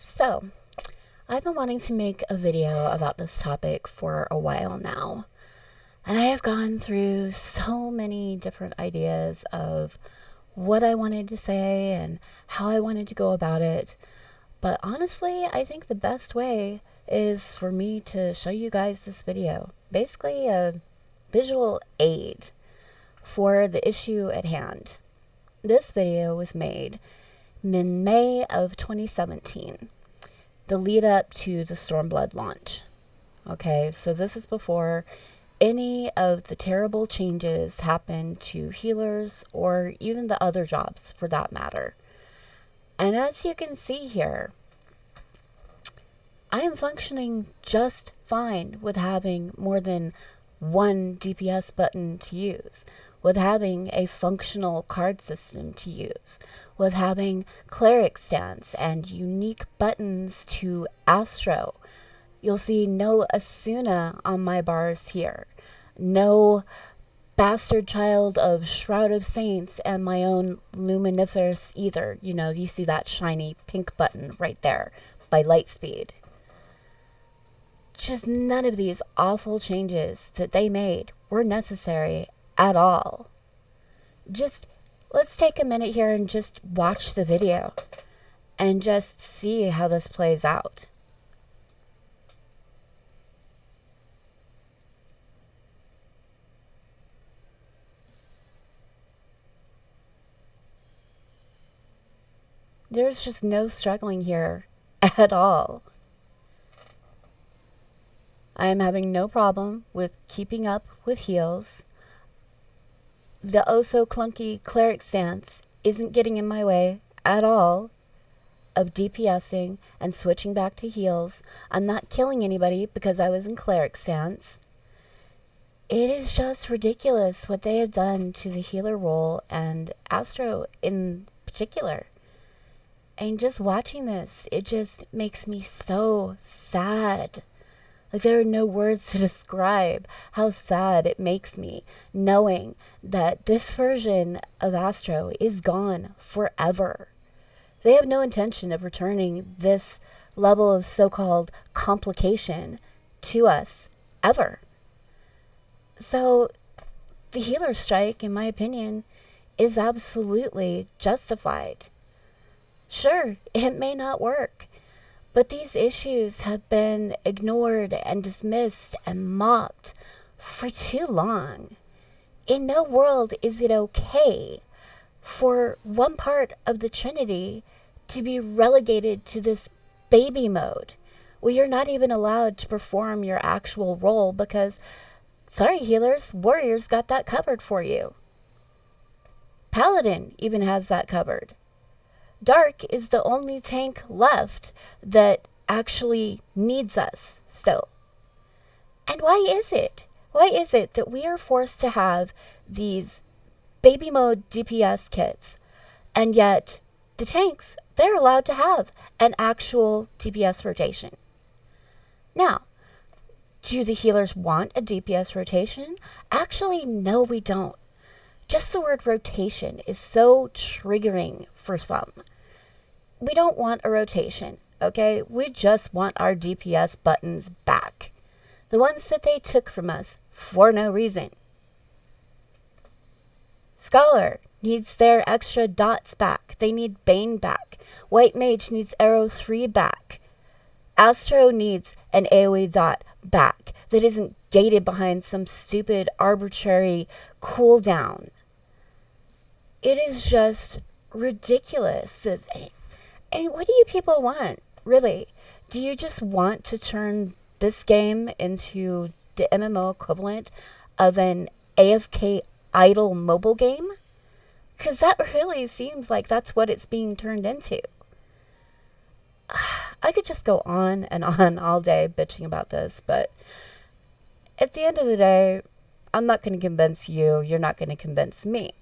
So, I've been wanting to make a video about this topic for a while now, and I have gone through so many different ideas of what I wanted to say and how I wanted to go about it. But honestly, I think the best way is for me to show you guys this video. Basically, a visual aid for the issue at hand. This video was made in May of 2017, the lead up to the Stormblood launch. Okay, so this is before any of the terrible changes happened to healers or even the other jobs for that matter. And as you can see here, I am functioning just fine with having more than one DPS button to use, with having a functional card system to use, with having cleric stance and unique buttons to Astro. You'll see no Asuna on my bars here, no bastard child of Shroud of Saints and my own Luminiferous either. You know, you see that shiny pink button right there by Lightspeed. Just none of these awful changes that they made were necessary at all. Just let's take a minute here and just watch the video and just see how this plays out. There's just no struggling here at all. I am having no problem with keeping up with heals. The oh-so clunky cleric stance isn't getting in my way at all of DPSing and switching back to heals. I'm not killing anybody because I was in cleric stance. It is just ridiculous what they have done to the healer role and Astro in particular. And just watching this, it just makes me so sad. Like, there are no words to describe how sad it makes me knowing that this version of Astro is gone forever. They have no intention of returning this level of so-called complication to us ever. So the healer strike, in my opinion, is absolutely justified. Sure, it may not work, but these issues have been ignored and dismissed and mocked for too long. In no world is it okay for one part of the Trinity to be relegated to this baby mode, where you're not even allowed to perform your actual role because, sorry healers, warriors got that covered for you. Paladin even has that covered. Dark is the only tank left that actually needs us still. And why is it? Why is it that we are forced to have these baby mode DPS kits, and yet the tanks, they're allowed to have an actual DPS rotation? Now, do the healers want a DPS rotation? Actually, no, we don't. Just the word rotation is so triggering for some. We don't want a rotation, okay? We just want our DPS buttons back. The ones that they took from us for no reason. Scholar needs their extra dots back. They need Bane back. White Mage needs Arrow 3 back. Astro needs an AoE dot back that isn't gated behind some stupid arbitrary cooldown. It is just ridiculous. And what do you people want, really? Do you just want to turn this game into the MMO equivalent of an AFK idle mobile game? Because that really seems like that's what it's being turned into. I could just go on and on all day bitching about this, but at the end of the day, I'm not going to convince you. You're not going to convince me.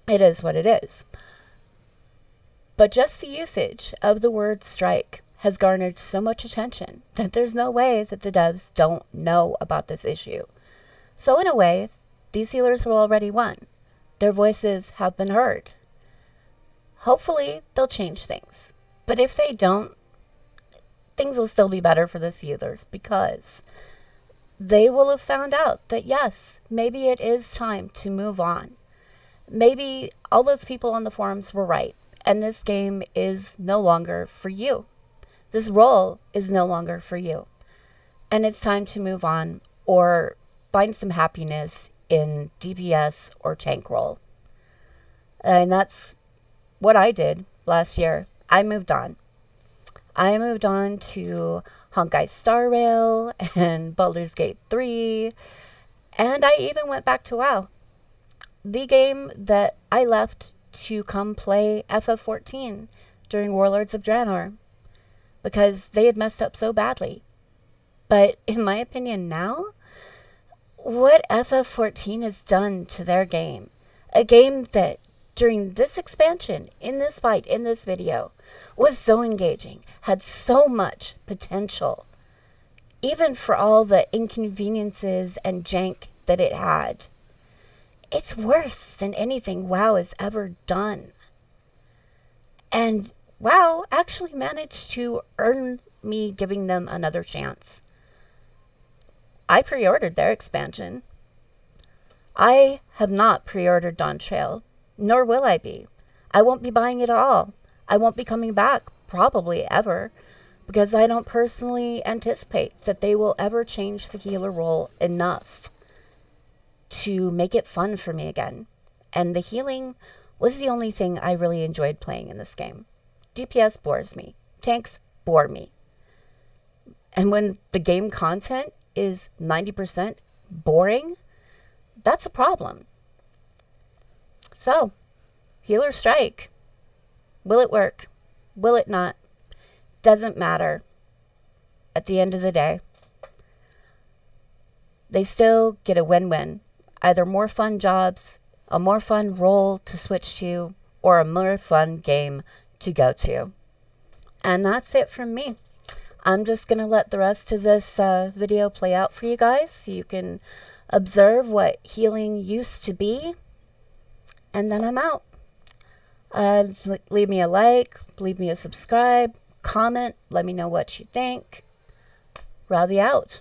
It is what it is. But just the usage of the word strike has garnered so much attention that there's no way that the devs don't know about this issue. So in a way, these healers have already won. Their voices have been heard. Hopefully, they'll change things. But if they don't, things will still be better for the healers, because they will have found out that, yes, maybe it is time to move on. Maybe all those people on the forums were right, and this game is no longer for you. This role is no longer for you. And it's time to move on or find some happiness in DPS or tank role. And that's what I did last year. I moved on. I moved on to Honkai Star Rail and Baldur's Gate 3. And I even went back to WoW. The game that I left to come play FF14 during Warlords of Draenor, because they had messed up so badly. But in my opinion now, what FF14 has done to their game, a game that during this expansion, in this fight, in this video, was so engaging, had so much potential, even for all the inconveniences and jank that it had. It's worse than anything WoW has ever done. And WoW actually managed to earn me giving them another chance. I pre-ordered their expansion. I have not pre-ordered Dawn Trail, nor will I be. I won't be buying it at all. I won't be coming back, probably ever, because I don't personally anticipate that they will ever change the healer role enough to make it fun for me again. And the healing was the only thing I really enjoyed playing in this game. DPS bores me. Tanks bore me. And when the game content is 90% boring, that's a problem. So, Healer Strike. Will it work? Will it not? Doesn't matter. At the end of the day, they still get a win-win. Either more fun jobs, a more fun role to switch to, or a more fun game to go to. And that's it from me. I'm just going to let the rest of this video play out for you guys so you can observe what healing used to be. And then I'm out. Leave me a like, leave me a subscribe, comment, let me know what you think. Robbie out.